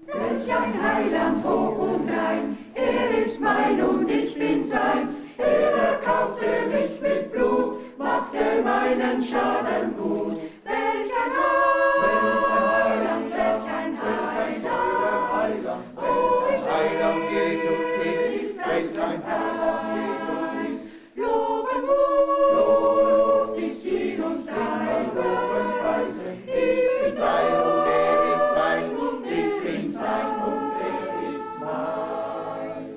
Welch ein Heiland hoch und rein, er ist mein und ich bin sein. Er erkaufte mich mit Blut, machte meinen Schaden gut. Welch ein Heiland, welch ein Heiland, oh, Heiland Jesus ist, welch ein Heiland Jesus ist. Loben muss ich ihn und preisen. Ich bin sein und er ist mein und ich bin sein und er ist mein.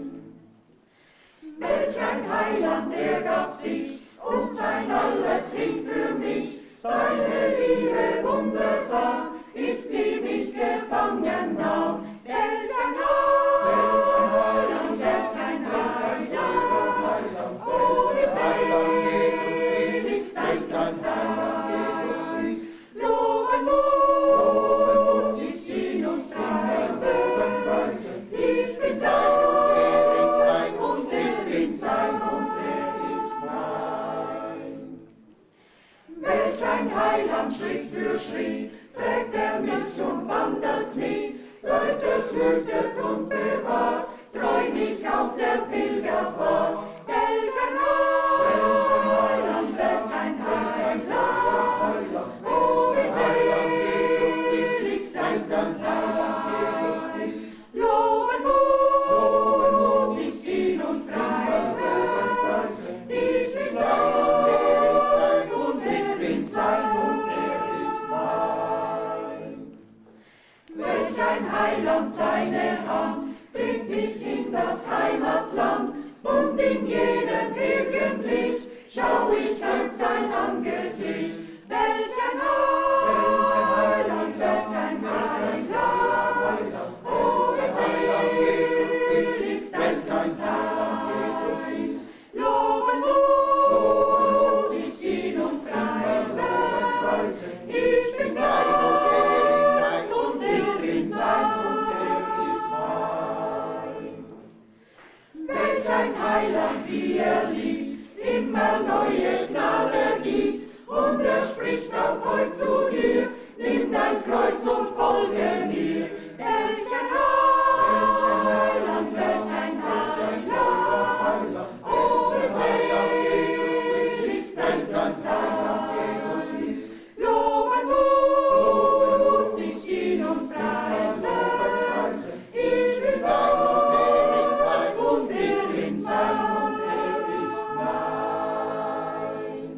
Welch ein Heiland, er gab sich und sein alles hing für mich. Seine Liebe wundersam ist, die mich gefangen nahm. Welch ein Heiland, welch ein Heiland, oh, wie Heiland Jesus ist, ein Heiland Jesus ist. Loben muss ich ihn und preisen. Ich bin sein und er ist mein und ich bin sein und er ist mein. Welch ein Heiland, Schritt für Schritt, trägt er mich und wandelt mit, leitet, hütet und bewahrt, treu mich auf der Pilgerfahrt. Welch ein Heiland, welch ein Heiland, oh, wie Heiland Jesus ist, ein Heiland Jesus ist. Loben muss ich ihn und preisen. Ich bin sein und er ist mein und ich bin sein und er ist mein. Welch ein Heiland, seine Hand bringt mich in das Heimatland und in jedem Birkenlicht schau ich als sein Angesicht. Welch ein Heiland, welch ein Heiland, oh, wie Heiland Jesus ist, ein Heiland Jesus ist. Loben muss ich ihn und preisen. Ich bin sein und er ist mein und ich bin sein und er ist mein. Welch ein Heiland, wie er liebt, immer neue Gnade gibt, und er spricht auch heut zu dir, nimm dein Kreuz und folge mir. Welch ein Heiland, welch ein Heiland, oh, wie Heiland Jesus ist, ein Heiland Jesus ist. Loben muss ich ihn und preisen. Ich bin sein und er ist mein und ich bin sein und er ist mein.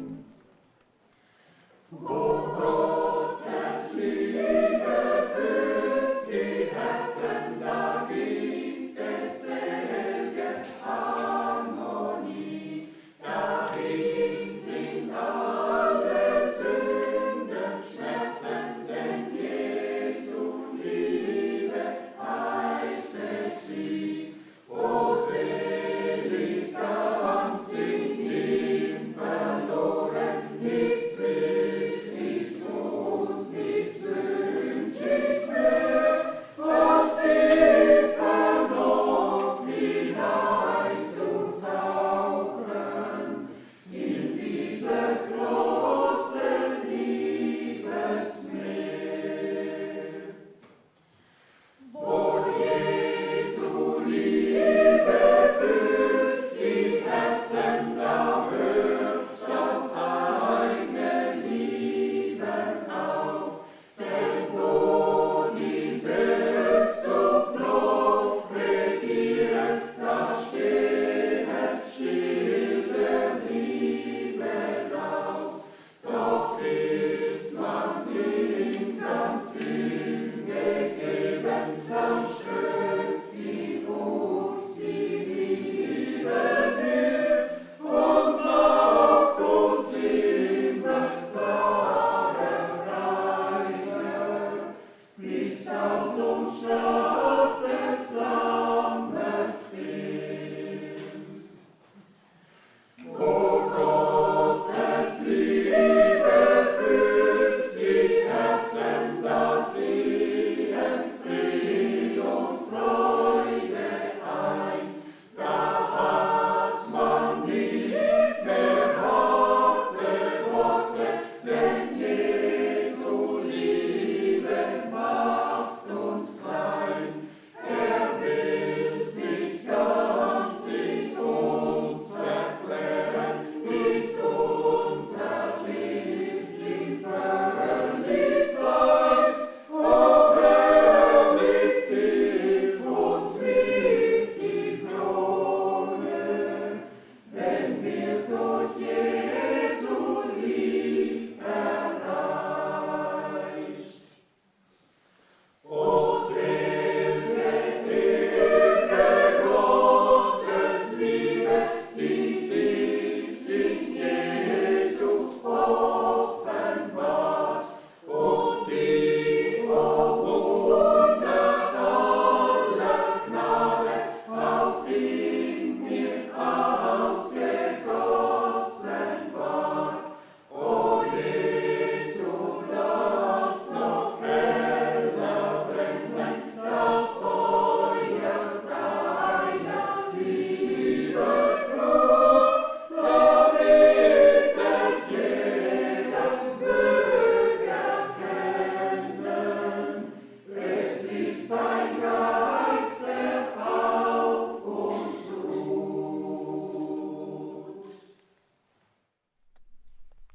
Oh,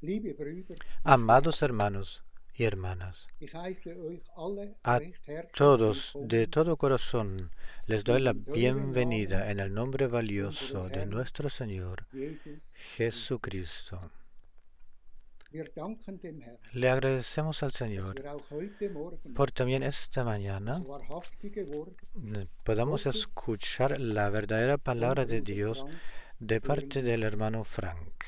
Liebe Brüder, Amados hermanos y hermanas, ich heiße euch alle a recht herzlich todos de willkommen todo corazón les doy in la dem teuren bienvenida Namen en el nombre unseres valioso de Herrn nuestro Señor Jesus Christus. Jesucristo. Wir danken dem Herrn, Le agradecemos al dass Señor wir auch heute Morgen por también esta das mañana wahrhaftige Wort podamos Gottes escuchar la verdadera von palabra de Bruder Dios Frank de hören parte del dürfen. hermano Frank.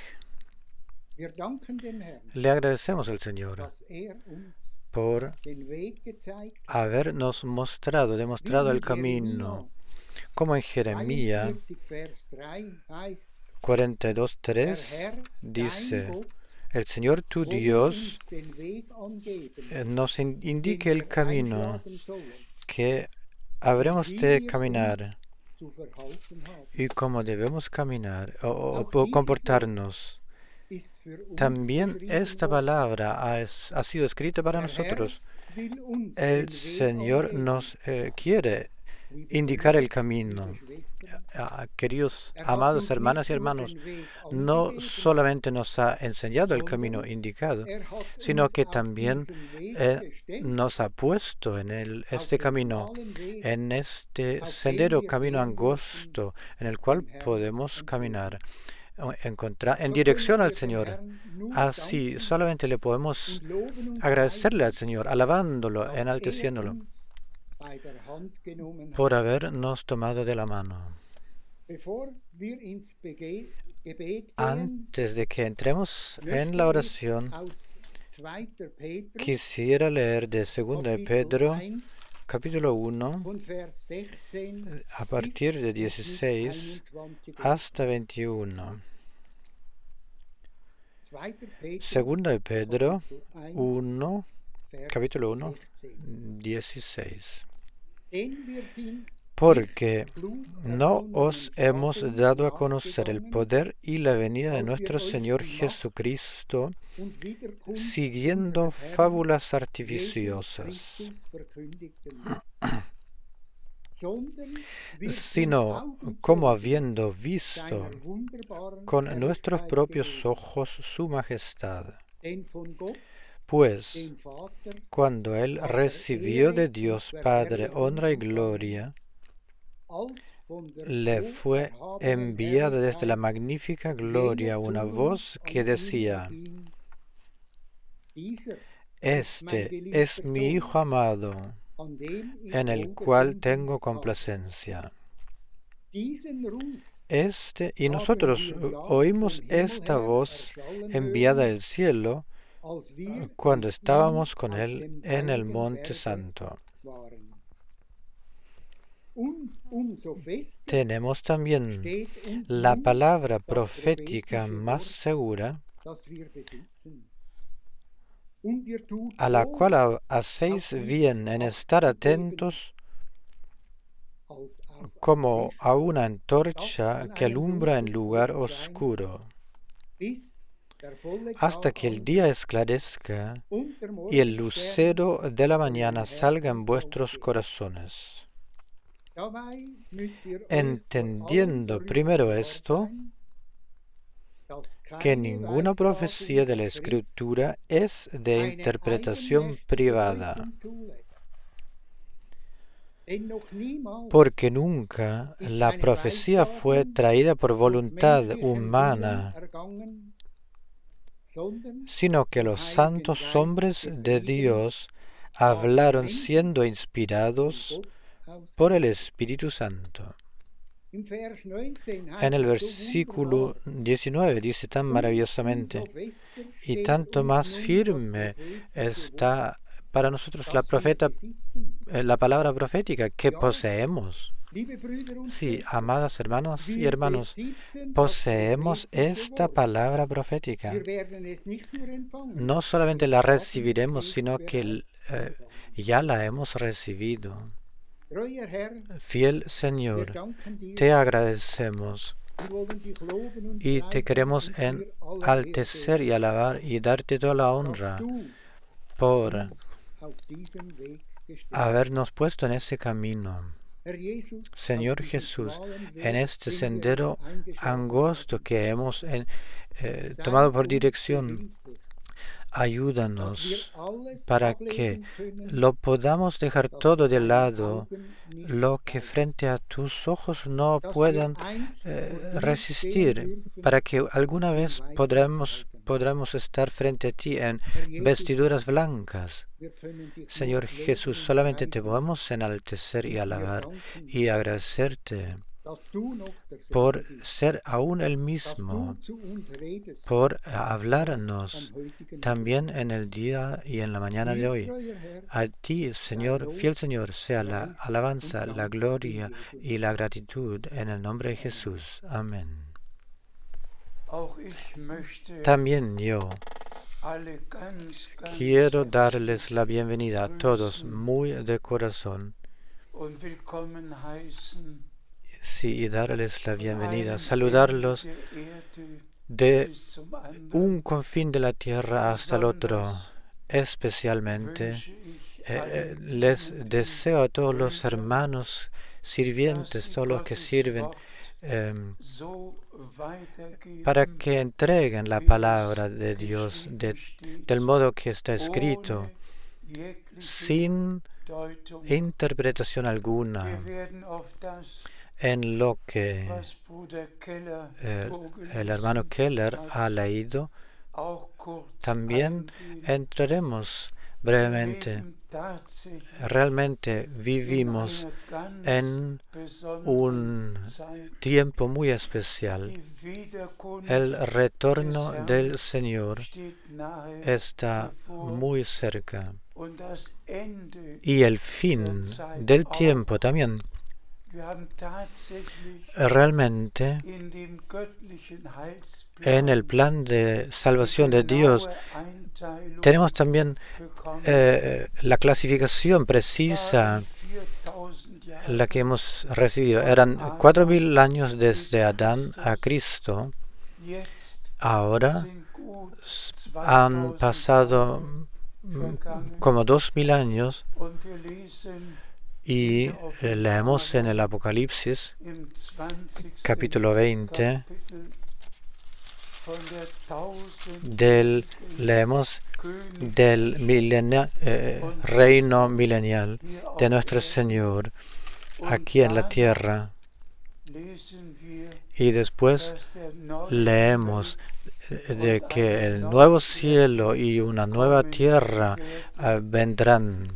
Wir danken dem Herrn, Le agradecemos al Señor dass uns por den Weg gezeigt hat, habernos demostrado wie el in camino, Jeremia como en Jeremías 42, Vers 3 heißt, der 42:3 Herr, dein dice, Gott, el Señor tu wo wir Dios uns den Weg angeben, nos den indique el wir camino einschlagen sollen que und habremos wie de wir uns caminar zu verhalten haben. y cómo debemos caminar o Auch dieses Wort comportarnos. ist für uns También geschrieben esta worden. palabra ha sido escrita para Der Herr nosotros. will uns den El Weg Señor angeben, nos quiere liebe indicar Brüder, el camino. liebe Schwestern. Queridos Er hat amados uns hermanas y nicht nur hermanos, den Weg no angegeben, solamente nos ha enseñado el camino sondern indicado, er hat sino uns que auf también diesen Weg gestellt, nos ha puesto en auf este den camino, schmalen Weg, en este auf dem sendero wir camino gehen dürfen, angosto, en el cual dem Herrn podemos entgegen. caminar en So können dirección al wir dem Señor. Herrn nur Así danken solamente le podemos und loben und agradecerle al preisen, Señor, alabándolo, dass er enalteciéndolo, uns bei der Hand genommen por hat. habernos tomado de la mano. Bevor wir ins Gebet gehen, Antes de que entremos en möchte la ich oración, aus 2. Petrus, quisiera leer de 2 de Kapitel Pedro, 1, capítulo 1, von Vers 16 a partir de bis 16 21 hasta 21. 2. Petrus, Segunda de Pedro Kapitel 1, 1, Vers capítulo 1, 16. 16. Denn wir sind Porque Blut no ersonnenen os hemos Taten dado a conocer el nachgegangen, poder y la venida de als wir nuestro euch Señor die Macht Jesucristo, und Wiederkunft siguiendo unseres Herrn fábulas Jesus artificiosas, Christus verkündigten, sondern wir sind sino como habiendo visto seiner wunderbaren con nuestros Herrlichkeit propios gewesen. ojos su majestad. Denn von Gott, Pues dem Vater, cuando Él hat recibió de Ehre Dios und Padre Verherrlichung honra y empfangen, gloria, als von der le fue hocherhabenen enviada desde la Herrlichkeit magnífica jener gloria una Zunge voz an que ihm decía, erging. Dieser ist mein Este geliebter es mi Sohn, Hijo amado, an dem ich en el cual Wohlgefallen tengo habe. complacencia. Diesen Ruf Y haben nosotros wir ja oímos vom Himmel esta her voz erschallen enviada hören, del cielo als wir cuando mit ihm estábamos con auf Él dem en el heiligen Monte Berge Santo. waren. Und umso fester Tenemos también steht uns la nun palabra das profética prophetische más Wort, segura, das wir besitzen. Und ihr tut a la wohl, cual auf hacéis nichts bien en Acht estar zu geben, atentos als auf ein como Licht, a una das antorcha an que einem alumbra en dunklen lugar Ort scheint, oscuro, bis der volle hasta Tag que el anbricht día esclarezca und der y el Morgenstern lucero de la in euren mañana salga en Herzen vuestros aufgeht. corazones. Dabei müsst ihr euch vor allem Entendiendo darüber primero klar esto, sein, dass que keine ninguna profecía de la Weissagung der Schrift Escritura es de eine interpretación eigenmächtige privada, Deutung zulässt. Denn noch niemals porque nunca ist la eine profecía fue Weissagung traída por durch voluntad menschlichen Willen humana, ergangen, sondern sino que vom los Heiligen santos Geist hombres de getrieben, Dios haben hablaron Menschen siendo von inspirados Gott por el ausgesandt. Espíritu Santo. Im Vers 19 En heißt el es so versículo wunderbar, 19 dice tan und maravillosamente, umso fester y steht tanto uns más nun das firme prophetische Wort, está para nosotros la das wir besitzen. la palabra profética que Ja, poseemos. liebe Brüder und Sí, Schwestern, amadas hermanos y wir hermanos, besitzen das poseemos prophetische esta Wort. palabra profética. Wir werden es nicht nur empfangen, No solamente wir la haben recibiremos, es sino que bereits empfangen. ya la hemos recibido. Treuer Herr, Fiel wir Señor, danken dir, te agradecemos wir wollen dich loben und y te preisen queremos und dir alle Ehre enaltecer y geben, alabar y darte toda la dass honra du por uns auf diesem Weg gestellt hast. habernos puesto en ese camino. Herr Jesus, auf Señor diesem Jesús, schmalen en Weg, este den wir sendero eingeschlagen angosto haben, que hemos sei tomado por uns dirección, behilflich, ayúdanos para que lo podamos dejar todo de lado, lo que frente a tus ojos no puedan resistir, para que alguna vez podremos estar frente a ti en vestiduras blancas. Señor Jesús, solamente te podemos enaltecer y alabar y agradecerte por ser aún el mismo, por hablarnos también en el día y en la mañana de hoy. A ti, Señor, fiel Señor, sea la alabanza, la gloria y la gratitud en el nombre de Jesús. Amén. También yo quiero darles la bienvenida a todos muy de corazón. Sí, y darles la bienvenida, saludarlos de un confín de la tierra hasta el otro. Especialmente les deseo a todos los hermanos sirvientes, todos los que sirven, para que entreguen la palabra de Dios del modo que está escrito, sin interpretación alguna, en lo que el hermano Keller ha leído. También entraremos brevemente. Realmente vivimos en un tiempo muy especial. El retorno del Señor está muy cerca. Y el fin del tiempo también. Realmente, en el plan de salvación de Dios, tenemos también la clasificación precisa, la que hemos recibido. Eran 4.000 años desde Adán a Cristo. Ahora han pasado como 2.000 años. Y leemos en el Apocalipsis, capítulo 20, leemos del reino milenial de nuestro Señor aquí en la tierra. Y después leemos de que el nuevo cielo y una nueva tierra vendrán.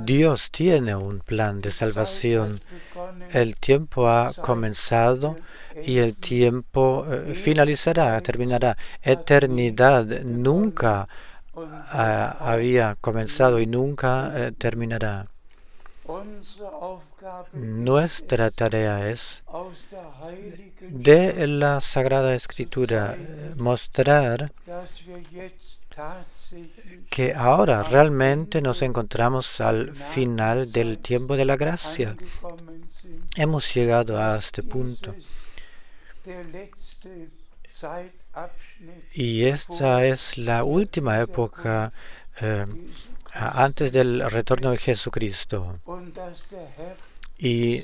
Dios tiene un plan de salvación. El tiempo ha comenzado y el tiempo finalizará, terminará. Eternidad nunca había comenzado y nunca terminará. Nuestra tarea es de la Sagrada Escritura mostrar que ahora realmente nos encontramos al final del tiempo de la gracia. Hemos llegado a este punto. Y esta es la última época antes del retorno de Jesucristo. Y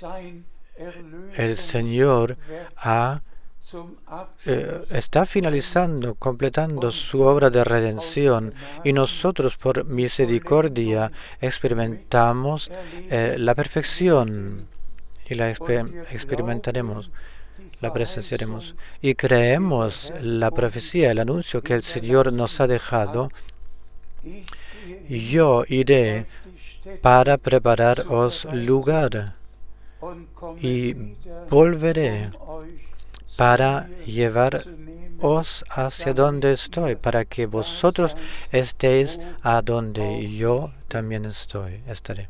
el Señor está finalizando, completando su obra de redención, y nosotros por misericordia experimentamos la perfección y la experimentaremos, la presenciaremos, y creemos la profecía, el anuncio que el Señor nos ha dejado. Yo iré para prepararos lugar y volveré para llevaros hacia donde estoy, para que vosotros estéis a donde yo también estaré.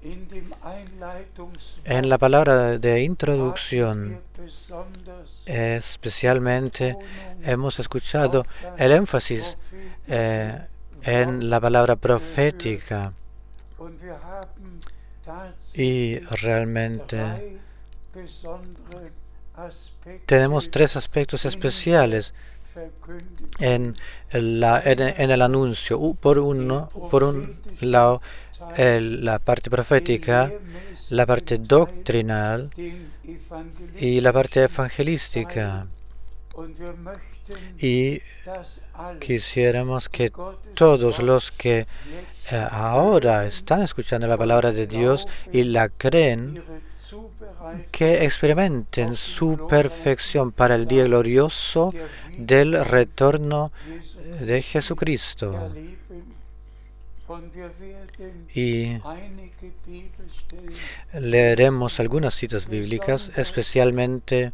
En la palabra de introducción, especialmente hemos escuchado el énfasis en la palabra profética, y realmente tenemos 3 aspectos especiales en el anuncio. Por un lado, la parte profética, la parte doctrinal y la parte evangelística. Y quisiéramos que todos los que ahora están escuchando la palabra de Dios y la creen, que experimenten su perfección para el día glorioso del retorno de Jesucristo. Y leeremos algunas citas bíblicas, especialmente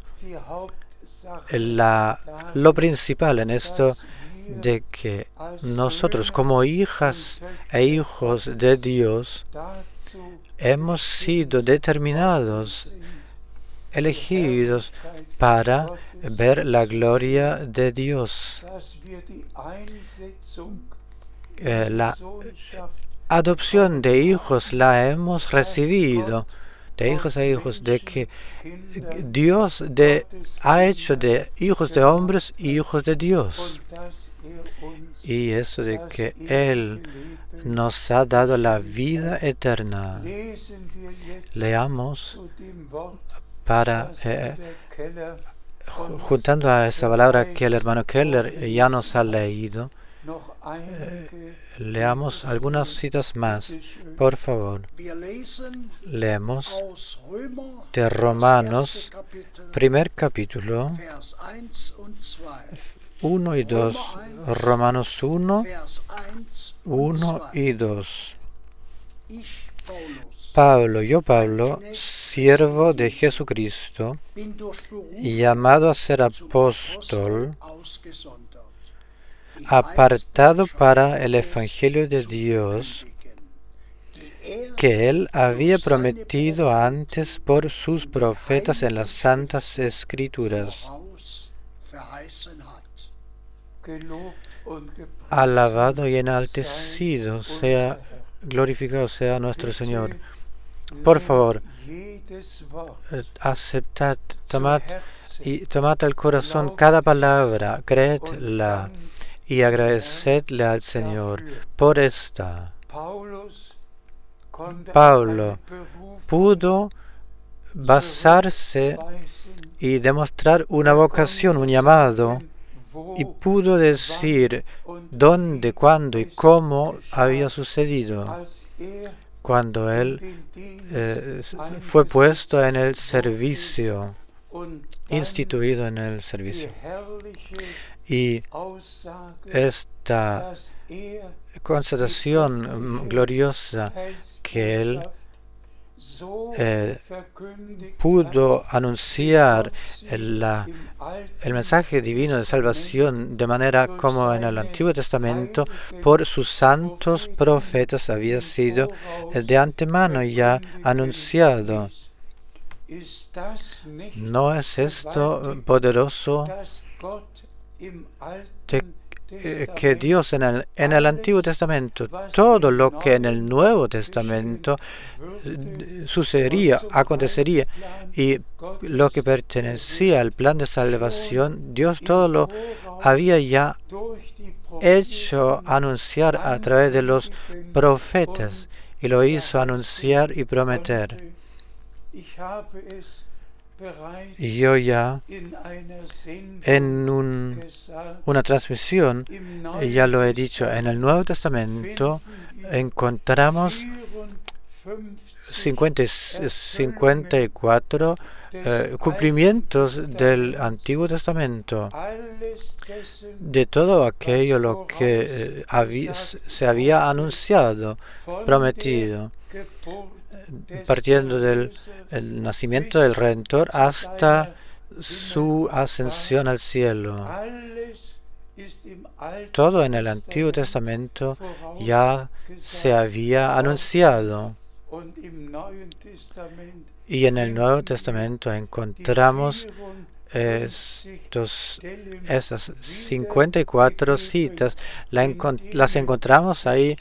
lo principal en esto de que nosotros como hijas e hijos de Dios hemos sido determinados, elegidos para ver la gloria de Dios. La adopción de hijos la hemos recibido, de hijos a hijos, de que Dios ha hecho de hijos de hombres y hijos de Dios. Y eso de que Él nos ha dado la vida eterna. Leamos para, juntando a esa palabra que el hermano Keller ya nos ha leído, leamos algunas citas más, por favor. Leemos de Romanos, primer capítulo, 1 y 2. Romanos 1, 1 y 2. Yo Pablo, siervo de Jesucristo, llamado a ser apóstol, apartado para el Evangelio de Dios, que Él había prometido antes por sus profetas en las Santas Escrituras. Alabado y enaltecido sea, glorificado sea nuestro Señor. Por favor, aceptad, tomad al corazón cada palabra, creedla y agradecedle al Señor por esta. Pablo pudo basarse y demostrar una vocación, un llamado, y pudo decir dónde, cuándo y cómo había sucedido cuando él fue puesto en el servicio, instituido en el servicio. Y esta constatación gloriosa que él pudo anunciar el mensaje divino de salvación de manera como en el Antiguo Testamento por sus santos profetas había sido de antemano ya anunciado. ¿No es esto poderoso que Dios en el Antiguo Testamento, todo lo que en el Nuevo Testamento sucedería, acontecería, y lo que pertenecía al plan de salvación, Dios todo lo había ya hecho anunciar a través de los profetas, y lo hizo anunciar y prometer. Y yo ya en una transmisión ya lo he dicho, en el Nuevo Testamento encontramos 54 cumplimientos del Antiguo Testamento, de todo aquello lo que se había anunciado, prometido, partiendo del nacimiento del Redentor hasta su ascensión al cielo. Todo en el Antiguo Testamento ya se había anunciado. Y en el Nuevo Testamento encontramos esas 54 citas. Las encontramos ahí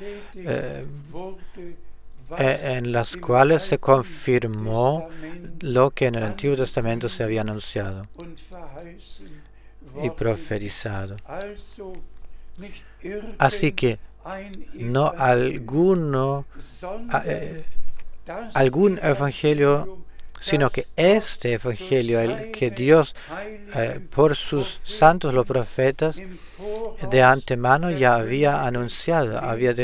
en las cuales se confirmó lo que en el Antiguo Testamento se había anunciado y profetizado. Así que no algún evangelio sino que este Evangelio, el que Dios por sus santos los profetas de antemano ya había anunciado, había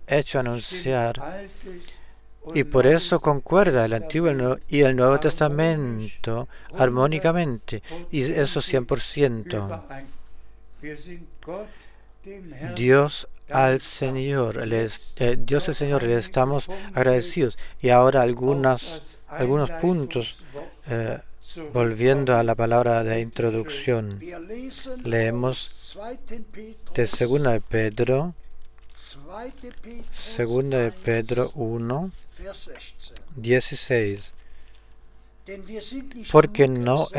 hecho anunciar. Y por eso concuerda el Antiguo y el Nuevo Testamento armónicamente, y eso 100%. Dios al Señor, Dios el Señor, le estamos agradecidos. Y ahora algunos puntos, volviendo a la palabra de introducción. Leemos de 2 de Pedro, 2 de Pedro 1, 16. Porque no os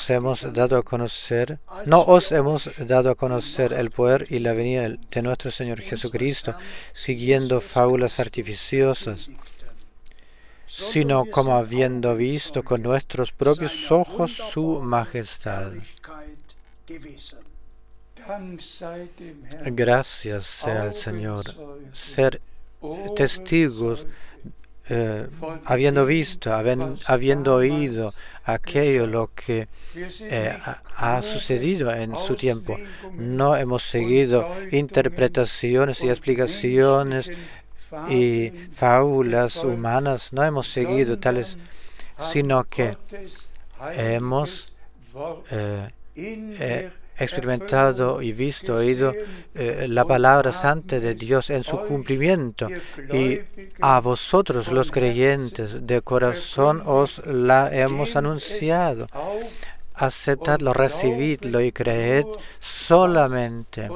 hemos dado a conocer el poder y la venida de nuestro Señor Jesucristo, siguiendo fábulas artificiosas, sino como habiendo visto con nuestros propios ojos su majestad. Gracias sea al Señor. Ser testigos, habiendo visto, habiendo oído aquello lo que ha sucedido en su tiempo. No hemos seguido interpretaciones y explicaciones y fábulas humanas, no hemos seguido tales, sino que hemos experimentado y visto, oído la palabra santa de Dios en su cumplimiento, y a vosotros los creyentes de corazón os la hemos anunciado. Aceptadlo, recibidlo y creed solamente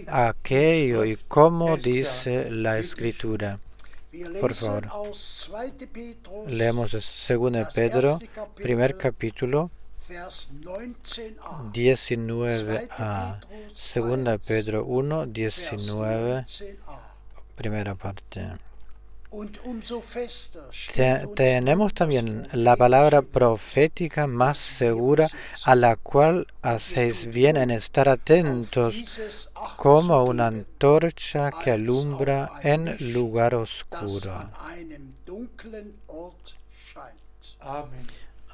aquello y como dice la Escritura. Por favor, leemos de 2 de Pedro, primer capítulo, 19a. 2 Pedro 1, 19, primera parte. Tenemos también la palabra profética más segura, a la cual hacéis bien en estar atentos, como una antorcha que alumbra en lugar oscuro.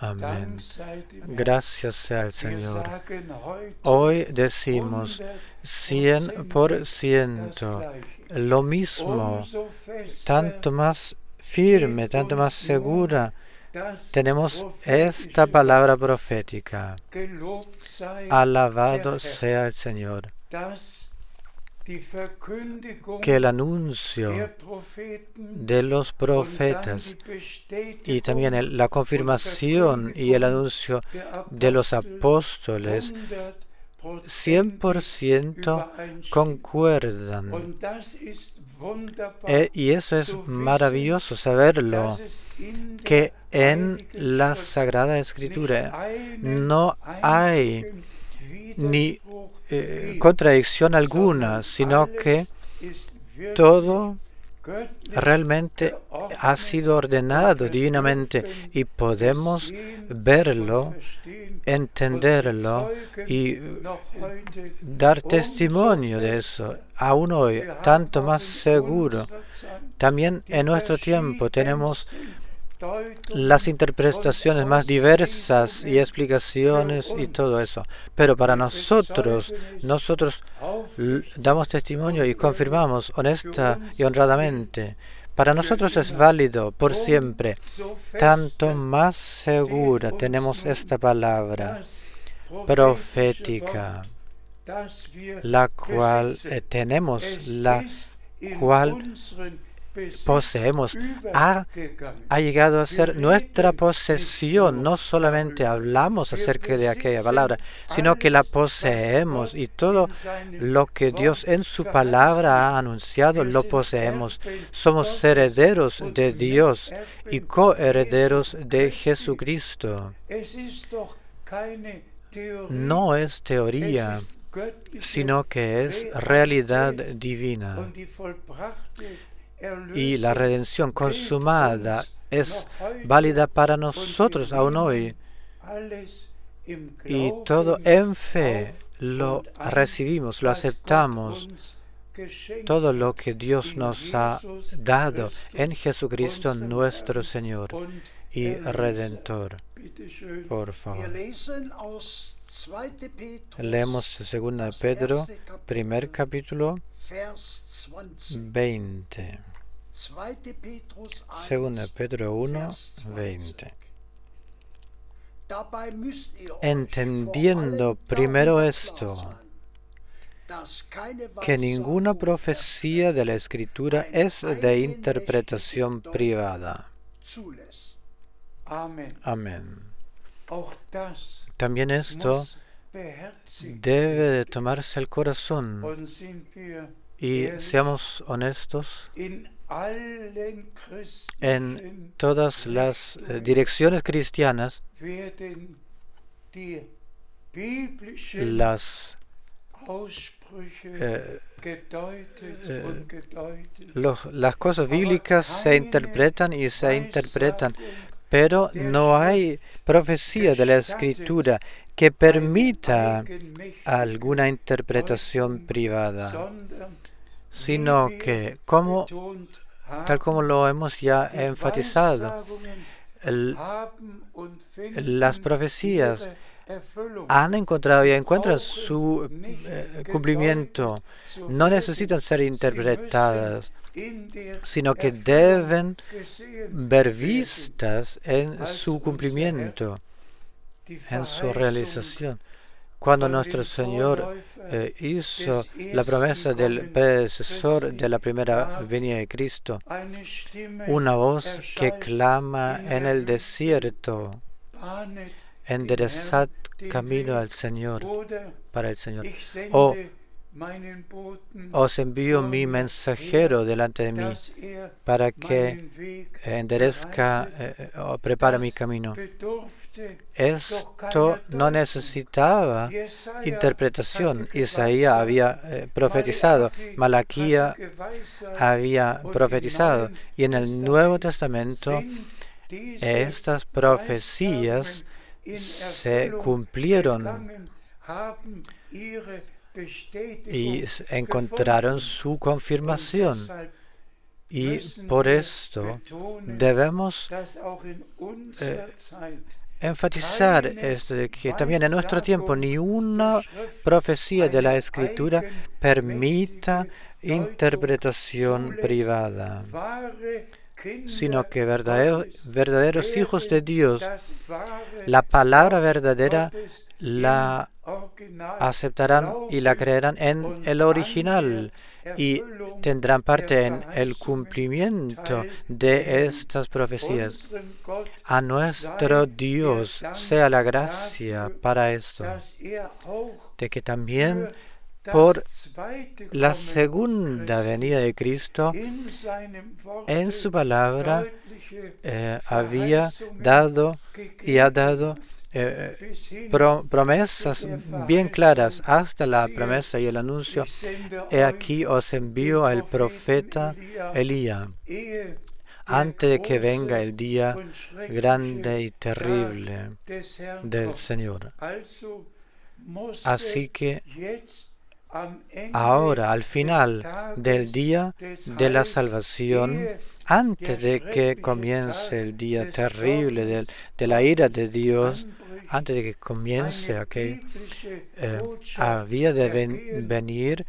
Amén. Gracias sea al Señor. Hoy decimos 100% lo mismo, tanto más firme, tanto más segura. Tenemos esta palabra profética. Alabado sea el Señor. Que el anuncio de los profetas y también la confirmación y el anuncio de los apóstoles 100% concuerdan. Y eso es maravilloso saberlo, que en la Sagrada Escritura no hay ni contradicción alguna, sino que todo realmente ha sido ordenado divinamente y podemos verlo, entenderlo y dar testimonio de eso. Aún hoy, tanto más seguro. También en nuestro tiempo tenemos las interpretaciones más diversas y explicaciones y todo eso. Pero para nosotros damos testimonio y confirmamos honesta y honradamente. Para nosotros es válido por siempre. Tanto más segura tenemos esta palabra profética, la cual tenemos, la cual poseemos, ha llegado a ser nuestra posesión. No solamente hablamos acerca de aquella palabra, sino que la poseemos, y todo lo que Dios en su palabra ha anunciado lo poseemos. Somos herederos de Dios y coherederos de Jesucristo. No es teoría, sino que es realidad divina. Y la redención consumada es válida para nosotros aún hoy. Y todo en fe lo recibimos, lo aceptamos, todo lo que Dios nos ha dado en Jesucristo nuestro Señor y Redentor. Por favor. Leemos 2 Pedro, primer capítulo, 20. 2 Pedro 1, 20. Entendiendo primero esto, que ninguna profecía de la Escritura es de interpretación privada. Amén. También esto debe de tomarse el corazón y seamos honestos en todas las direcciones cristianas. Las cosas bíblicas se interpretan y se interpretan, pero no hay profecía de la Escritura que permita alguna interpretación privada, sino que, tal como lo hemos ya enfatizado, las profecías han encontrado y encuentran su cumplimiento. No necesitan ser interpretadas, sino que deben ver vistas en su cumplimiento, en su realización. Cuando nuestro Señor hizo la promesa del predecesor de la primera venida de Cristo, una voz que clama en el desierto: enderezad camino al Señor, para el Señor. Os envío mi mensajero delante de mí, para que enderezca o prepare mi camino. Esto no necesitaba interpretación. Isaías había profetizado, Malaquías había profetizado, y en el Nuevo Testamento estas profecías se cumplieron y encontraron su confirmación. Y por esto debemos enfatizar esto de que también en nuestro tiempo ni una profecía de la Escritura permita interpretación privada, sino que verdaderos hijos de Dios, la palabra verdadera la aceptarán y la creerán en el original y tendrán parte en el cumplimiento de estas profecías. A nuestro Dios sea la gracia para esto, de que también por la segunda venida de Cristo, en su palabra había dado y ha dado promesas bien claras, hasta la promesa y el anuncio: he aquí os envío al profeta Elías, antes de que venga el día grande y terrible del Señor. Así que ahora, al final del día de la salvación, antes de que comience el día terrible de la ira de Dios, antes de que comience aquel, había de venir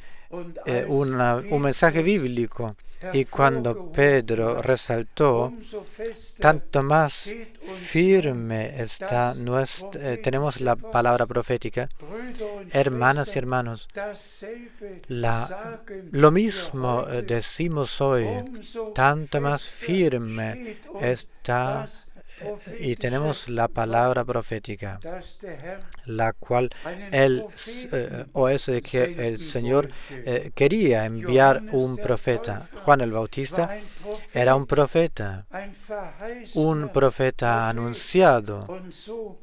un mensaje bíblico. Y cuando Pedro resaltó, tanto más firme está tenemos la palabra profética. Hermanas y hermanos, lo mismo decimos hoy, tanto más firme está y tenemos la palabra profética, la cual de que el Señor quería enviar un profeta. Juan el Bautista era un profeta anunciado,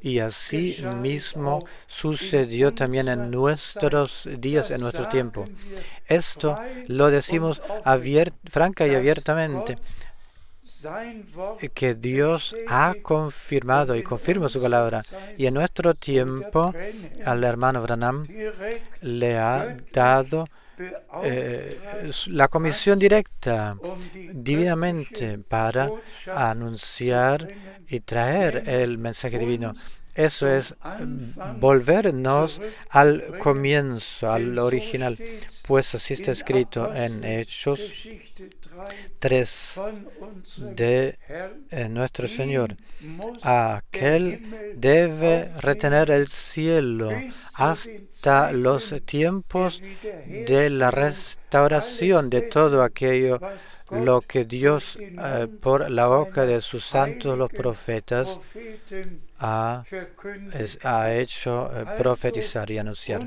y así mismo sucedió también en nuestros días, en nuestro tiempo. Esto lo decimos franca y abiertamente, que Dios ha confirmado y confirma su palabra. Y en nuestro tiempo al hermano Branham le ha dado la comisión directa divinamente para anunciar y traer el mensaje divino. Eso es volvernos al comienzo, al original, pues así está escrito en Hechos 3 de nuestro Señor. Aquel debe retener el cielo hasta los tiempos de la restauración de todo aquello lo que Dios por la boca de sus santos los profetas ha hecho profetizar y anunciar.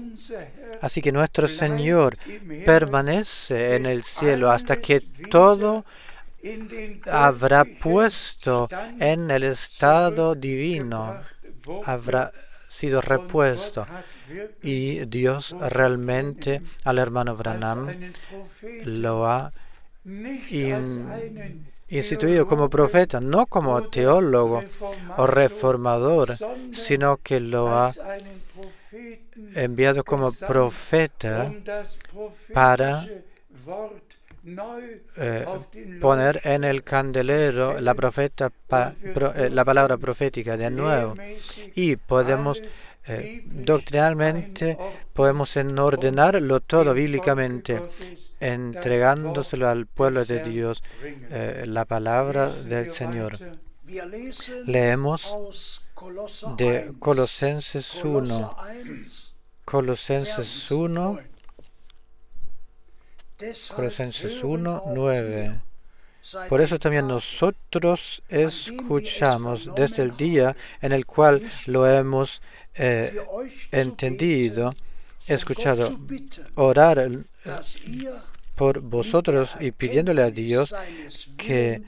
Así que nuestro Señor permanece en el cielo hasta que todo habrá puesto en el estado divino, habrá sido repuesto. Y Dios realmente al hermano Branham lo ha instituido como profeta, no como teólogo o reformador, sino que lo ha enviado como profeta para poner en el candelero la palabra profética de nuevo. Y podemos doctrinalmente podemos ordenarlo todo bíblicamente, entregándoselo al pueblo de Dios, la palabra del Señor. Leemos de Colosenses 1, Colosenses 1, 9. Por eso también nosotros escuchamos desde el día en el cual lo hemos entendido, escuchado, orar por vosotros y pidiéndole a Dios que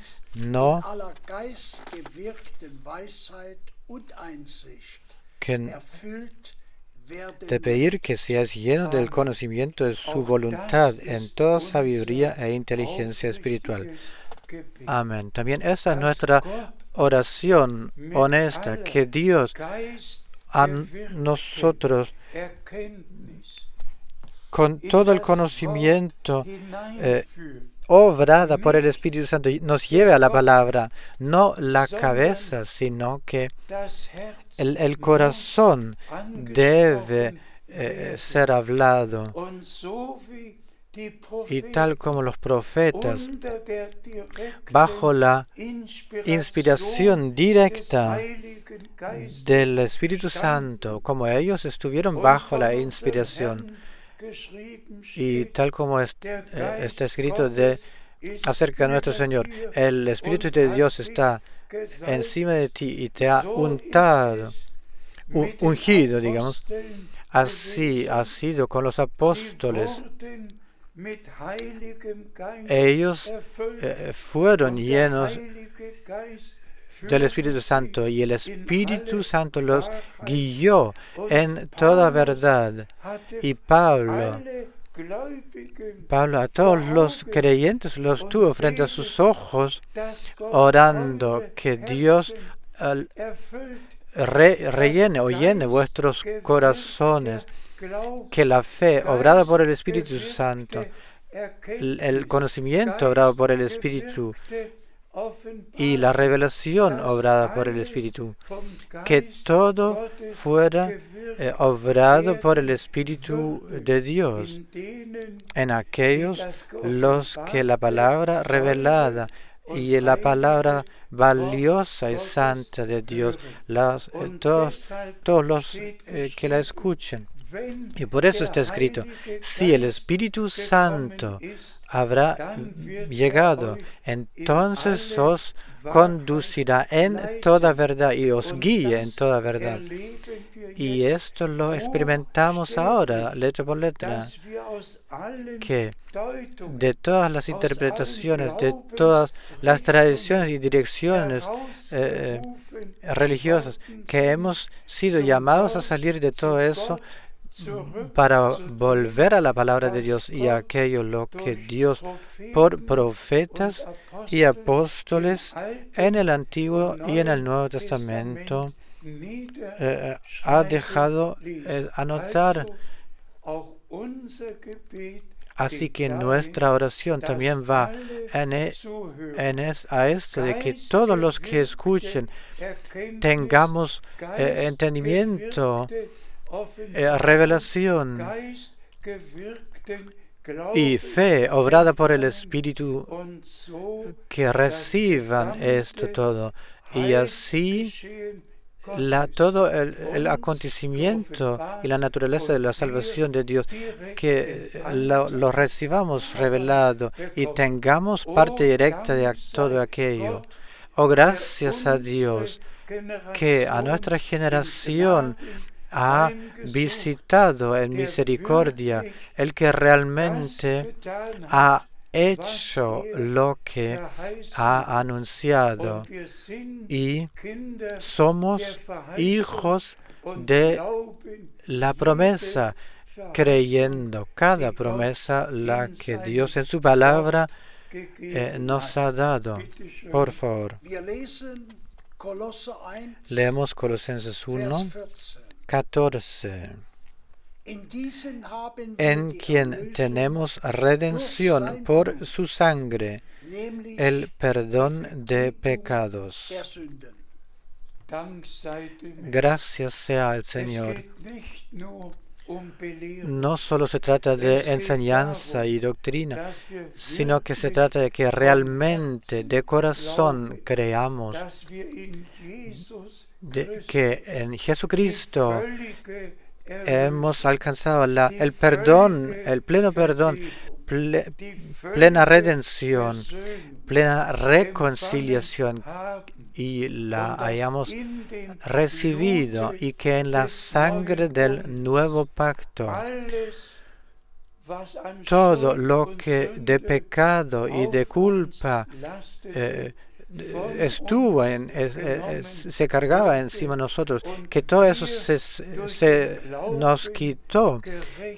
de pedir que seas lleno del conocimiento de su voluntad en toda sabiduría e inteligencia espiritual. Amén. También esa es nuestra oración honesta, que Dios a nosotros con todo el conocimiento obrada por el Espíritu Santo nos lleve a la palabra, no la cabeza, sino que el corazón debe ser hablado. Y tal como los profetas, bajo la inspiración directa del Espíritu Santo, como ellos estuvieron bajo la inspiración, y tal como está escrito acerca de nuestro Señor, el Espíritu de Dios está encima de ti y te ha ungido, digamos. Así ha sido con los apóstoles. Ellos fueron llenos del Espíritu Santo y el Espíritu Santo los guió en toda verdad. Y Pablo a todos los creyentes los tuvo frente a sus ojos, orando que Dios rellene o llene vuestros corazones, que la fe obrada por el Espíritu Santo, el conocimiento obrado por el Espíritu y la revelación obrada por el Espíritu, que todo fuera obrado por el Espíritu de Dios en aquellos los que la palabra revelada y la palabra valiosa y santa de Dios, todos los que la escuchen. Y por eso está escrito, si el Espíritu Santo habrá llegado, entonces os conducirá en toda verdad y os guíe en toda verdad. Y esto lo experimentamos ahora, letra por letra, que de todas las interpretaciones, de todas las tradiciones y direcciones religiosas, que hemos sido llamados a salir de todo eso para volver a la palabra de Dios y a aquello lo que Dios por profetas y apóstoles en el Antiguo y en el Nuevo Testamento ha dejado anotar. Así que nuestra oración también va a esto, de que todos los que escuchen tengamos entendimiento, revelación y fe obrada por el Espíritu, que reciban esto todo. Y así todo el acontecimiento y la naturaleza de la salvación de Dios, que lo recibamos revelado y tengamos parte directa de todo aquello. Oh, gracias a Dios que a nuestra generación ha visitado en misericordia, el que realmente ha hecho lo que ha anunciado, y somos hijos de la promesa, creyendo cada promesa la que Dios en su palabra nos ha dado. Por favor, leemos Colosenses 1, 14. En quien tenemos redención por su sangre, el perdón de pecados. Gracias sea al Señor. No solo se trata de enseñanza y doctrina, sino que se trata de que realmente de corazón creamos que en Jesucristo hemos alcanzado el perdón, el pleno perdón, plena redención, plena reconciliación, y la hayamos recibido, y que en la sangre del nuevo pacto todo lo que de pecado y de culpa se cargaba encima de nosotros, que todo eso se nos quitó,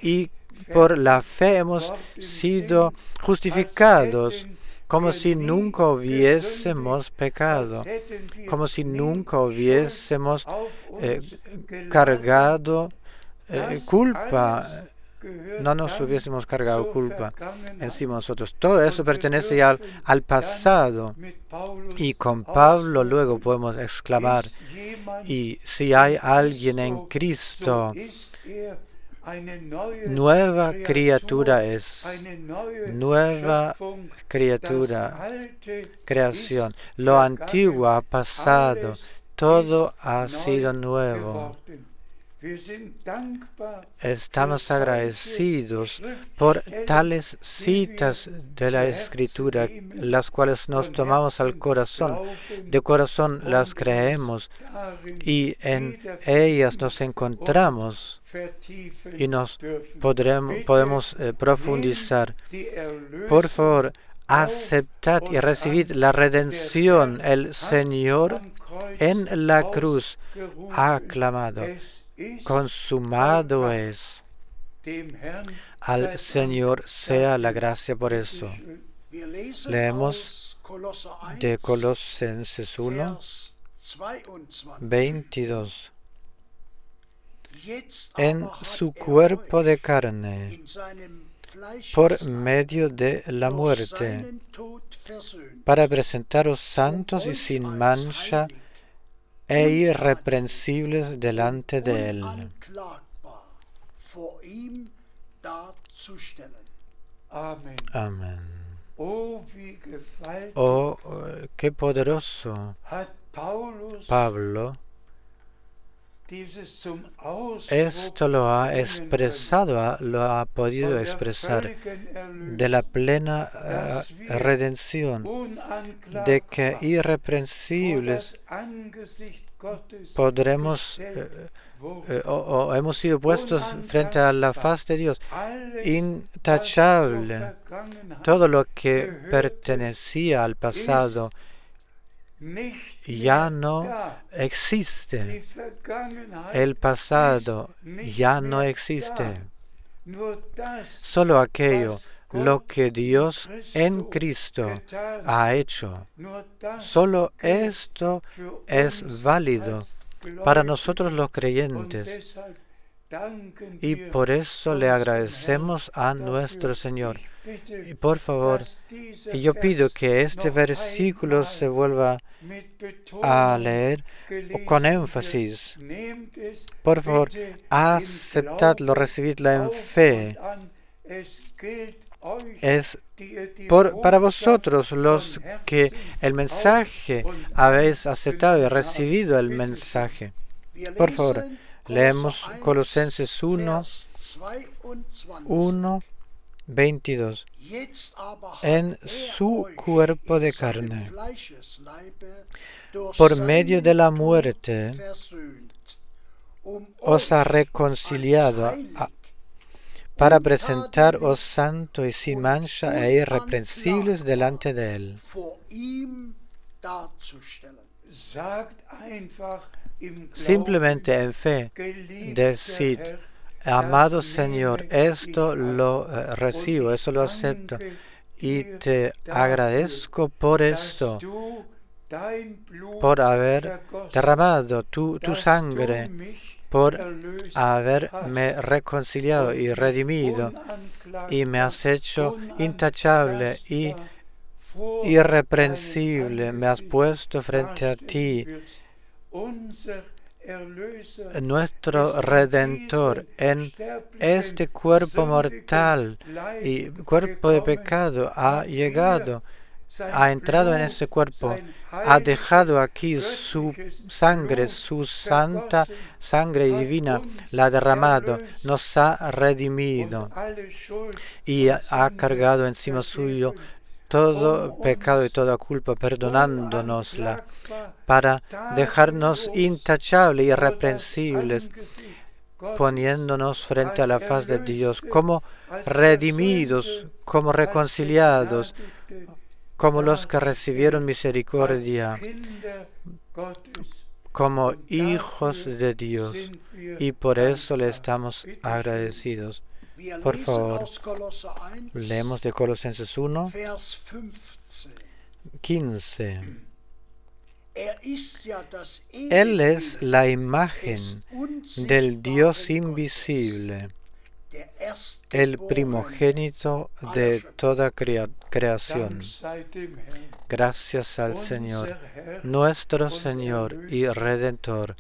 y por la fe hemos sido justificados, como si nunca hubiésemos pecado, como si nunca hubiésemos cargado culpa. No nos hubiésemos cargado culpa encima de nosotros. Todo eso pertenece ya al pasado. Y con Pablo luego podemos exclamar: y si hay alguien en Cristo, nueva criatura es, nueva criatura, creación. Lo antiguo ha pasado, todo ha sido nuevo. Estamos agradecidos por tales citas de la Escritura, las cuales nos tomamos al corazón. De corazón las creemos, y en ellas nos encontramos y podemos profundizar. Por favor, aceptad y recibid la redención. El Señor en la cruz ha clamado: consumado es. Al Señor sea la gracia por eso. Leemos de Colosenses 1, 22. En su cuerpo de carne, por medio de la muerte, para presentaros santos y sin mancha e irreprensibles delante de Él. Amén. Oh, qué poderoso Pablo esto lo ha expresado, lo ha podido expresar, de la plena redención, de que irreprensibles podremos o hemos sido puestos frente a la faz de Dios, intachable. Todo lo que pertenecía al pasado ya no existe. El pasado ya no existe. Solo aquello, lo que Dios en Cristo ha hecho. Solo esto es válido para nosotros los creyentes. Y por eso le agradecemos a nuestro Señor. Y por favor, yo pido que este versículo se vuelva a leer con énfasis. Por favor, aceptadlo, recibidlo en fe. Es para vosotros los que el mensaje habéis aceptado y recibido el mensaje. Por favor, leemos Colosenses 1:22. En su cuerpo de carne, por medio de la muerte, os ha reconciliado para presentaros santos y sin mancha e irreprensibles delante de Él. Simplemente en fe, decid: amado Señor, esto lo recibo, eso lo acepto, y te agradezco por esto, por haber derramado tu sangre, por haberme reconciliado y redimido, y me has hecho intachable y irreprensible, me has puesto frente a ti. Nuestro Redentor en este cuerpo mortal y cuerpo de pecado ha llegado, ha entrado en ese cuerpo, ha dejado aquí su sangre, su santa sangre divina, la ha derramado, nos ha redimido y ha cargado encima suyo todo pecado y toda culpa, perdonándonosla, para dejarnos intachables y irreprensibles, poniéndonos frente a la faz de Dios, como redimidos, como reconciliados, como los que recibieron misericordia, como hijos de Dios, y por eso le estamos agradecidos. Por favor, leemos de Colosenses 1:15. Él es la imagen del Dios invisible, el primogénito de toda creación. Gracias al Señor, nuestro Señor y Redentor.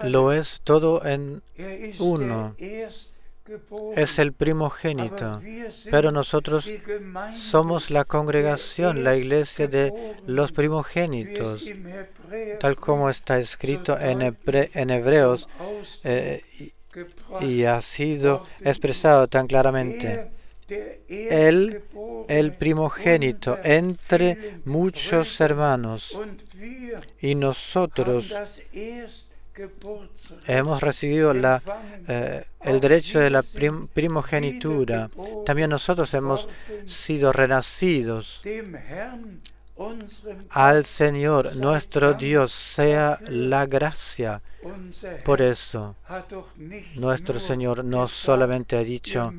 Lo es todo en uno. Es el primogénito, pero nosotros somos la congregación, la iglesia de los primogénitos, tal como está escrito en Hebreos, y ha sido expresado tan claramente. Él, el primogénito entre muchos hermanos, y nosotros hemos recibido el derecho de la primogenitura. También nosotros hemos sido renacidos. Al Señor, nuestro Dios, sea la gracia. Por eso, nuestro Señor no solamente ha dicho: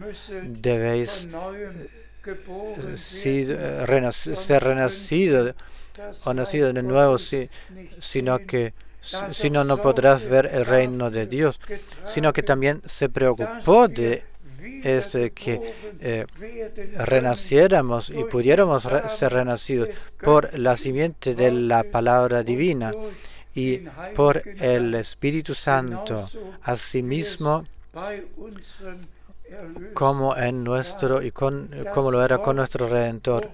debéis ser renacido o nacido de nuevo, sino que si no, no podrás ver el reino de Dios, sino que también se preocupó de esto, de que renaciéramos y pudiéramos ser renacidos por la simiente de la palabra divina y por el Espíritu Santo, asimismo como en nuestro y como lo era con nuestro Redentor.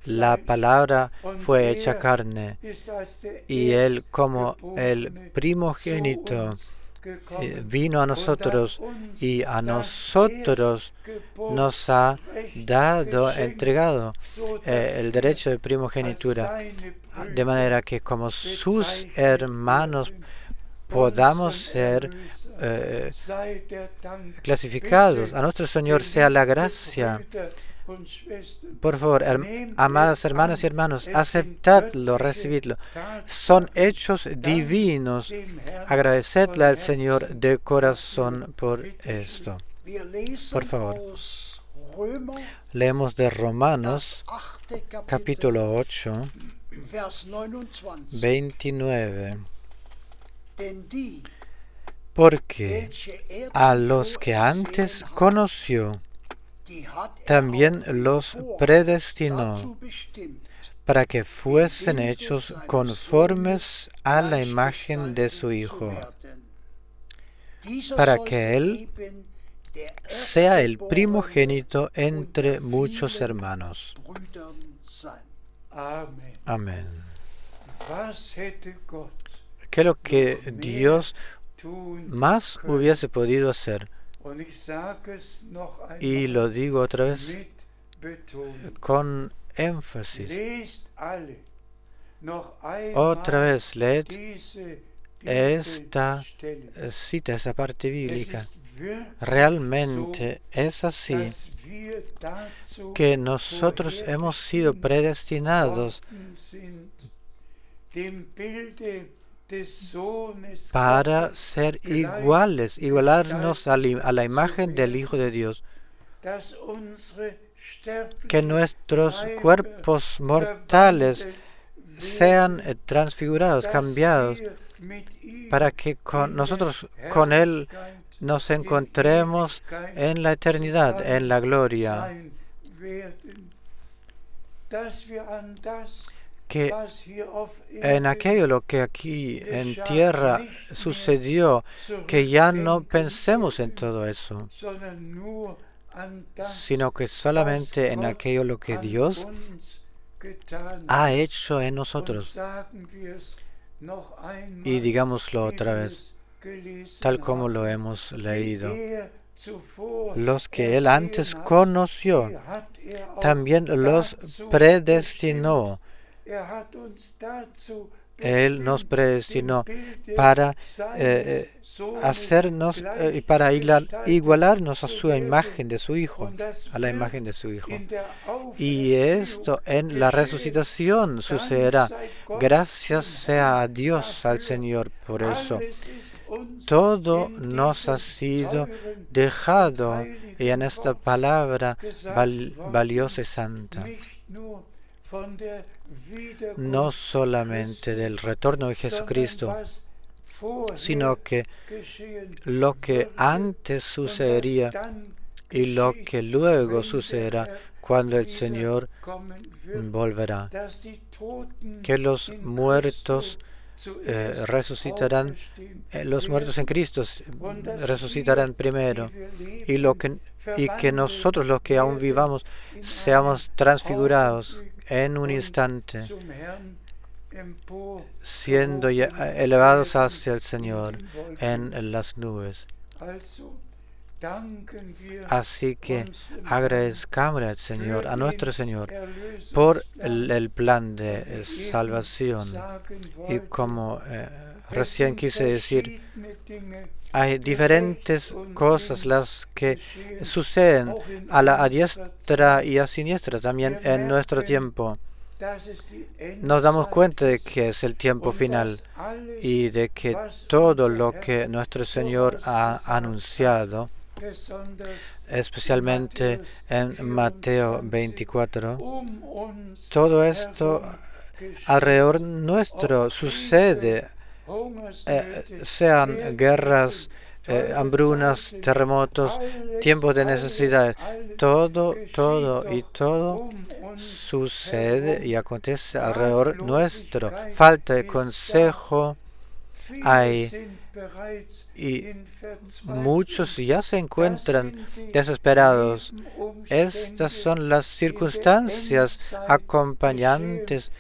La palabra fue hecha carne, y Él, como el primogénito, vino a nosotros, y a nosotros nos ha entregado el derecho de primogenitura, de manera que como sus hermanos podamos ser clasificados. A nuestro Señor sea la gracia. Por favor, amadas hermanas y hermanos, aceptadlo, recibidlo. Son hechos divinos. Agradecedle al Señor de corazón por esto. Por favor, leemos de Romanos, capítulo 8, 29. porque a los que antes conoció, también los predestinó para que fuesen hechos conformes a la imagen de su Hijo, para que Él sea el primogénito entre muchos hermanos. Amén. ¿Qué es lo que Dios más hubiese podido hacer? Y lo digo otra vez con énfasis. Otra vez, leed esta cita, esa parte bíblica. Realmente es así que nosotros hemos sido predestinados para ser iguales, igualarnos a la imagen del Hijo de Dios, que nuestros cuerpos mortales sean transfigurados, cambiados, para que nosotros con Él nos encontremos en la eternidad, en la gloria, que en aquello lo que aquí en tierra sucedió, que ya no pensemos en todo eso, sino que solamente en aquello lo que Dios ha hecho en nosotros. Y digámoslo otra vez, tal como lo hemos leído. Los que Él antes conoció, también los predestinó. Él nos predestinó para hacernos y para igualarnos a su imagen de su Hijo, a la imagen de su Hijo. Y esto en la resucitación sucederá. Gracias sea a Dios, al Señor, por eso. Todo nos ha sido dejado, y en esta palabra valiosa y santa, no solamente del retorno de Jesucristo, sino que lo que antes sucedería y lo que luego sucederá cuando el Señor volverá, que los muertos resucitarán, los muertos en Cristo resucitarán primero, y que nosotros los que aún vivamos seamos transfigurados en un instante, siendo elevados hacia el Señor en las nubes. Así que agradezcámosle al Señor, a nuestro Señor, por el plan de salvación. Y como recién quise decir, hay diferentes cosas las que suceden a diestra y a siniestra también en nuestro tiempo. Nos damos cuenta de que es el tiempo final y de que todo lo que nuestro Señor ha anunciado, especialmente en Mateo 24, todo esto alrededor nuestro sucede, sean guerras, hambrunas, terremotos, tiempos de necesidad, todo sucede y acontece alrededor nuestro. Falta de consejo hay, y muchos ya se encuentran desesperados. Estas son las circunstancias acompañantes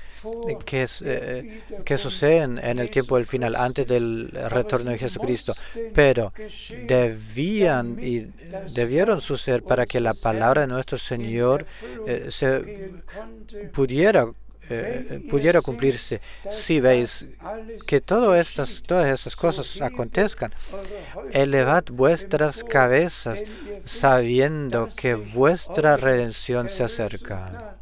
que suceden en el tiempo del final, antes del retorno de Jesucristo, pero debieron suceder para que la palabra de nuestro Señor pudiera cumplirse. Si veis que todas estas cosas acontezcan, elevad vuestras cabezas sabiendo que vuestra redención se acerca.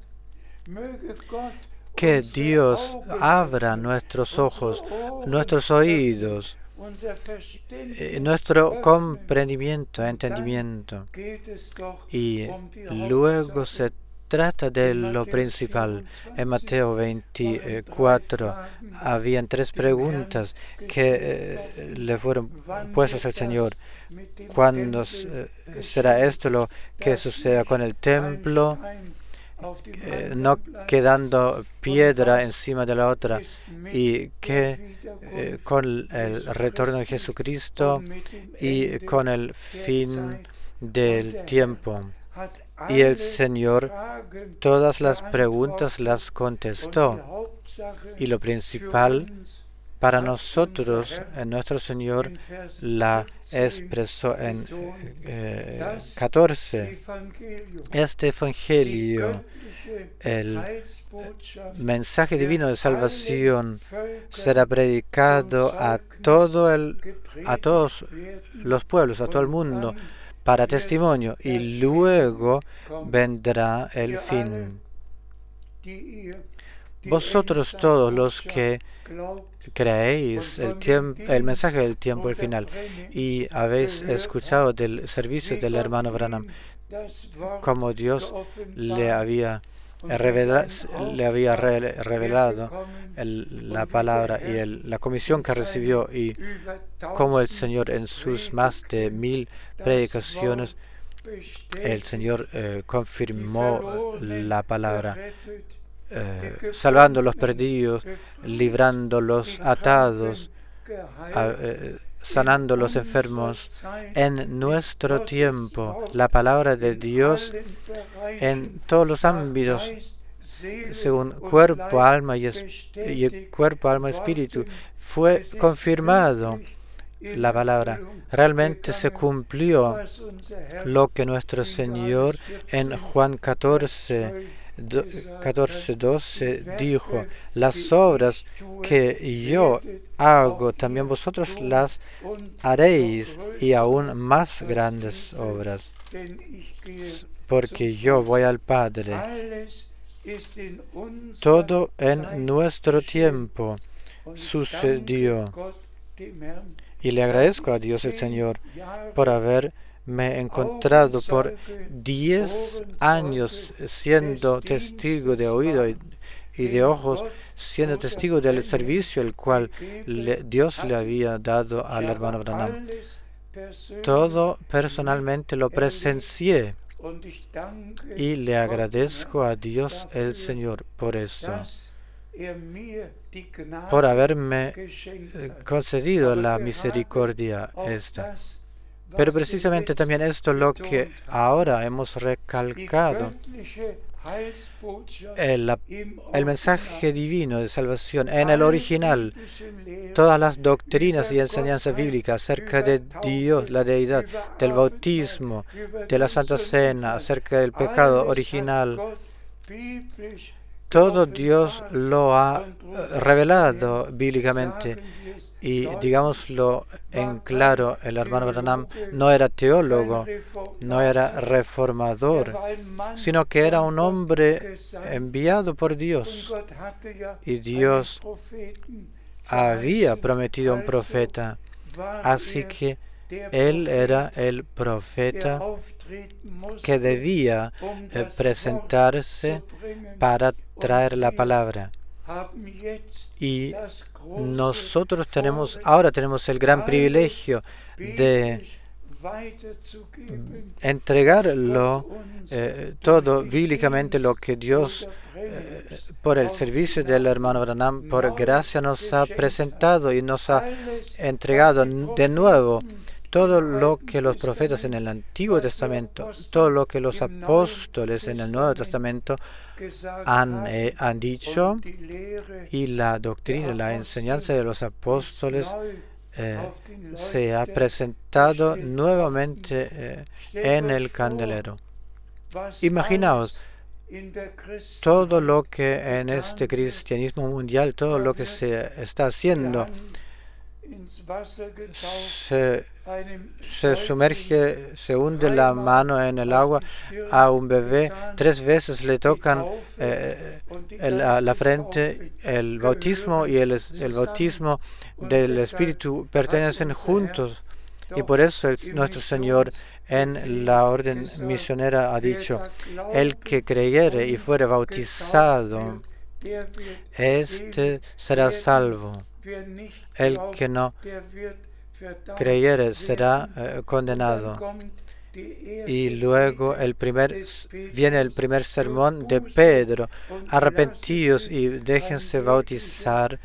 Que Dios abra nuestros ojos, nuestros oídos, nuestro comprendimiento, entendimiento, y luego se trata de lo principal. En Mateo 24 habían 3 preguntas que le fueron puestas al Señor. ¿Cuándo será esto lo que suceda con el templo? No quedando piedra encima de la otra, y que con el retorno de Jesucristo y con el fin del tiempo. Y el Señor todas las preguntas las contestó, y lo principal para nosotros, nuestro Señor la expresó en 14. Este Evangelio, el mensaje divino de salvación, será predicado a todos los pueblos, a todo el mundo, para testimonio, y luego vendrá el fin. Vosotros todos los que creéis el mensaje del tiempo, el final, y habéis escuchado del servicio del hermano Branham, como Dios le había revelado la palabra y la comisión que recibió, y como el Señor en sus más de 1000 predicaciones, el Señor confirmó la palabra, salvando los perdidos, librando los atados, sanando los enfermos. En nuestro tiempo, la palabra de Dios en todos los ámbitos, según cuerpo, alma y espíritu, fue confirmado. La palabra realmente se cumplió lo que nuestro Señor en Juan 14:12 dijo: las obras que yo hago, también vosotros las haréis, y aún más grandes obras, porque yo voy al Padre. Todo en nuestro tiempo sucedió, y le agradezco a Dios el Señor por haberme encontrado por 10 años siendo testigo de oído y de ojos, siendo testigo del servicio el cual Dios le había dado al hermano Branham. Todo personalmente lo presencié, y le agradezco a Dios el Señor por esto, por haberme concedido la misericordia esta. Pero precisamente también esto lo que ahora hemos recalcado, el mensaje divino de salvación en el original, todas las doctrinas y enseñanzas bíblicas acerca de Dios, la deidad, del bautismo, de la Santa Cena, acerca del pecado original, todo Dios lo ha revelado bíblicamente. Y digámoslo en claro, el hermano Branham no era teólogo, no era reformador, sino que era un hombre enviado por Dios. Y Dios había prometido un profeta, así que él era el profeta que debía presentarse para traer la palabra. Y nosotros ahora tenemos el gran privilegio de entregarlo todo bíblicamente, lo que Dios por el servicio del hermano Branham, por gracia, nos ha presentado y nos ha entregado de nuevo todo lo que los profetas en el Antiguo Testamento, todo lo que los apóstoles en el Nuevo Testamento han dicho, y la doctrina, la enseñanza de los apóstoles se ha presentado nuevamente en el candelero. Imaginaos todo lo que en este cristianismo mundial, todo lo que se está haciendo, se sumerge, se hunde la mano en el agua a un bebé, 3 veces le tocan la frente. El bautismo y el bautismo del Espíritu pertenecen juntos, y por eso nuestro Señor en la orden misionera ha dicho, el que creyere y fuere bautizado, este será salvo. El que no creyere será condenado. Y luego viene el primer sermón de Pedro. Arrepentíos y déjense bautizar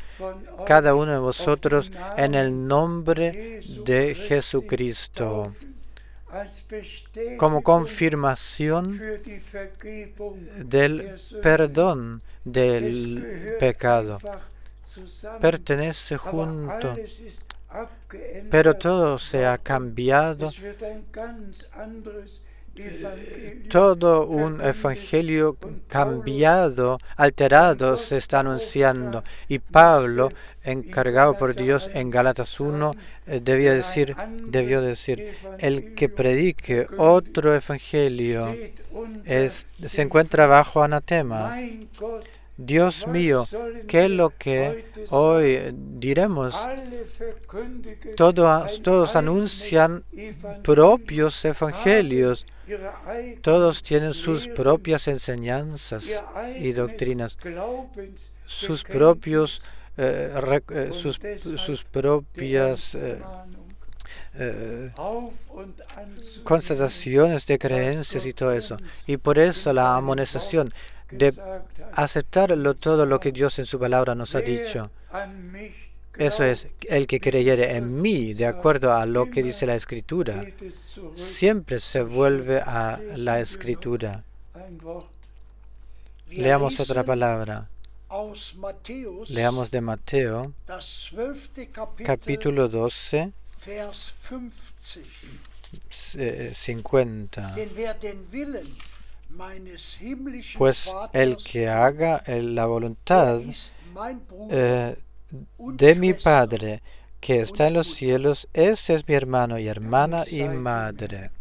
cada uno de vosotros en el nombre de Jesucristo, como confirmación del perdón del pecado. Pertenece junto, pero todo se ha cambiado. Todo un evangelio cambiado, alterado se está anunciando. Y Pablo, encargado por Dios en Gálatas 1, debió decir, el que predique otro evangelio se encuentra bajo anatema. Dios mío, ¿qué es lo que hoy diremos? Todos anuncian propios evangelios. Todos tienen sus propias enseñanzas y doctrinas, sus propias constataciones de creencias y todo eso. Y por eso la amonestación de aceptar todo lo que Dios en su palabra nos ha dicho. Eso es, el que creyere en mí, de acuerdo a lo que dice la Escritura, siempre se vuelve a la Escritura. Leamos otra palabra. Leamos de Mateo, capítulo 12, 50. Pues el que haga la voluntad de mi Padre que está en los cielos, ese es mi hermano y hermana y madre.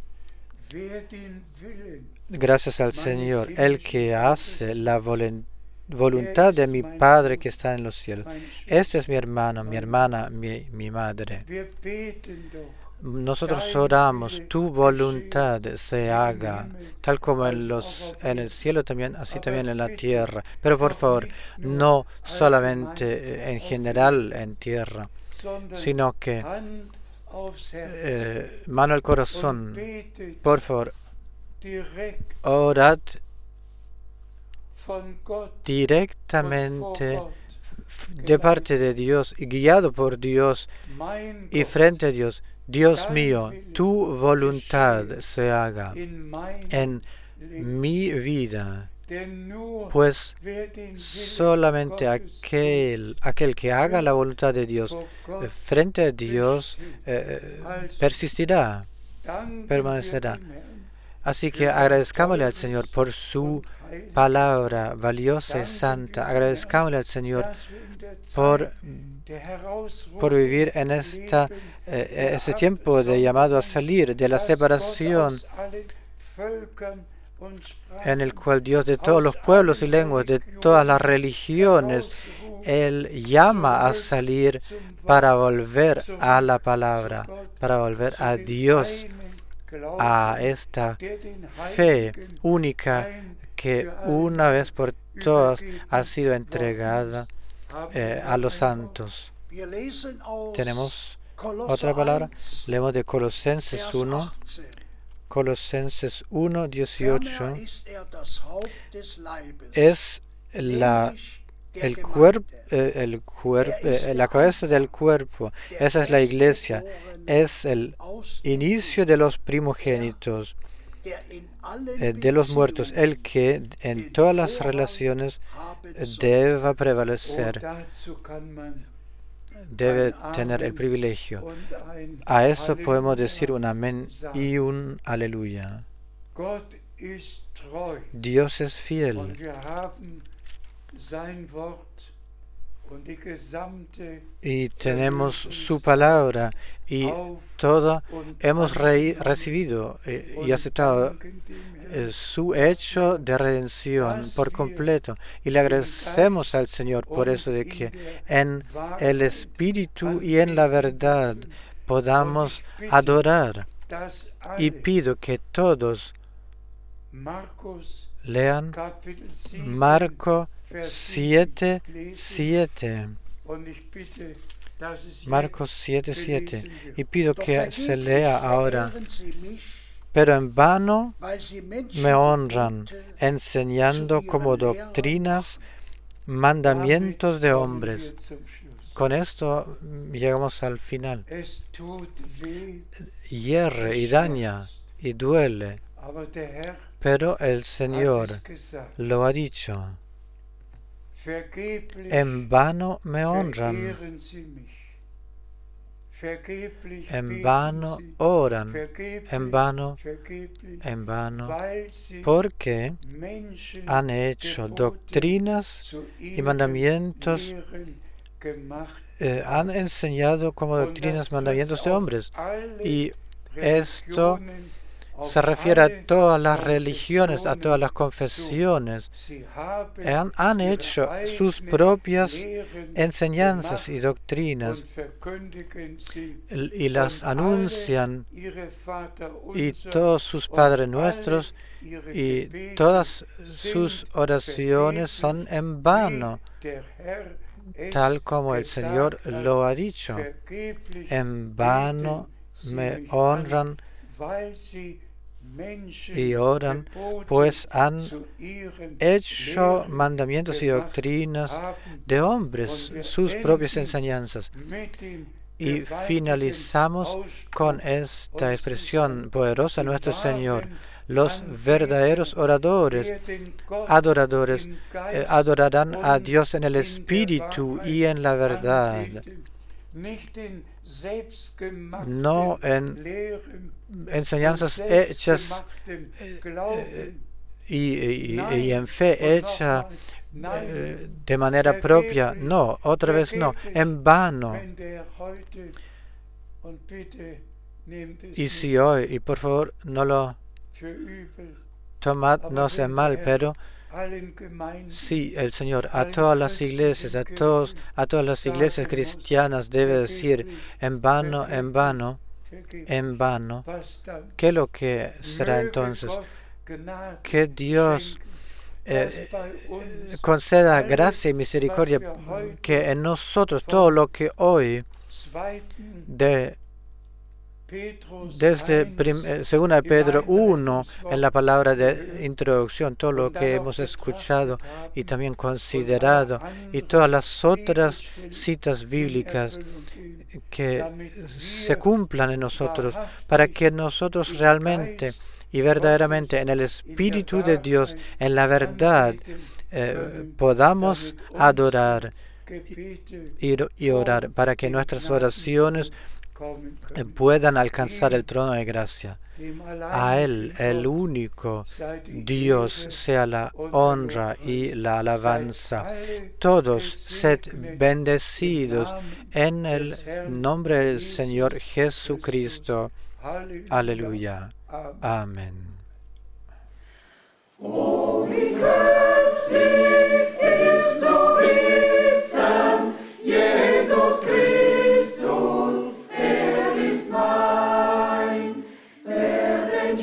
Gracias al Señor, el que hace la voluntad de mi Padre que está en los cielos, este es mi hermano, mi hermana, mi madre. Nosotros oramos, tu voluntad se haga, tal como en el cielo también, así también en la tierra. Pero por favor, no solamente en general en tierra, sino que mano al corazón. Por favor, orad directamente de parte de Dios, guiado por Dios y frente a Dios. Dios mío, tu voluntad se haga en mi vida, pues solamente aquel que haga la voluntad de Dios frente a Dios persistirá, permanecerá. Así que agradezcámosle al Señor por su palabra valiosa y santa. Agradezcámosle al Señor por vivir en ese tiempo de llamado a salir de la separación, en el cual Dios de todos los pueblos y lenguas, de todas las religiones, Él llama a salir para volver a la palabra, para volver a Dios, a esta fe única que una vez por todas ha sido entregada a los santos. Tenemos otra palabra. Leemos de Colosenses 1. Colosenses 1, 18. Es la cabeza del cuerpo. Esa es la iglesia. Es el inicio de los primogénitos, de los muertos, el que en todas las relaciones debe prevalecer, debe tener el privilegio. A eso podemos decir un amén y un aleluya. Dios es fiel. Y tenemos su palabra y hemos recibido y aceptado su hecho de redención por completo. Y le agradecemos al Señor por eso, de que en el Espíritu y en la verdad podamos adorar. Y pido que todos lean Marcos 7:7. Marcos 7:7. Y pido que se lea ahora. Pero en vano me honran, enseñando como doctrinas mandamientos de hombres. Con esto llegamos al final. Hierre y daña y duele, pero el Señor lo ha dicho. En vano me honran, en vano oran, en vano, porque han hecho doctrinas y mandamientos, han enseñado como doctrinas mandamientos de hombres. Y esto se refiere a todas las religiones, a todas las confesiones. Han hecho sus propias enseñanzas y doctrinas y las anuncian, y todos sus Padres Nuestros y todas sus oraciones son en vano, tal como el Señor lo ha dicho. En vano me honran y oran, pues han hecho mandamientos y doctrinas de hombres, sus propias enseñanzas. Y finalizamos con esta expresión poderosa de nuestro Señor. Los verdaderos adoradores, adorarán a Dios en el Espíritu y en la verdad, no en enseñanzas hechas y en fe hecha de manera propia. No, otra vez no, en vano. Y si hoy, y por favor no lo tomad, no sea mal, pero sí, el Señor a todas las iglesias, a todas las iglesias cristianas debe decir en vano, ¿qué es lo que será entonces? Que Dios conceda gracia y misericordia, que en nosotros todo lo que hoy desde 2 Pedro 1, en la palabra de introducción, todo lo que hemos escuchado y también considerado, y todas las otras citas bíblicas que se cumplan en nosotros, para que nosotros realmente y verdaderamente en el Espíritu de Dios, en la verdad, podamos adorar y orar, para que nuestras oraciones puedan alcanzar el trono de gracia. A Él, el único Dios, sea la honra y la alabanza. Todos sed bendecidos en el nombre del Señor Jesucristo. Aleluya. Amén. Oh, wie köstlich ist zu wissen, Jesus Christus, ist mein, der den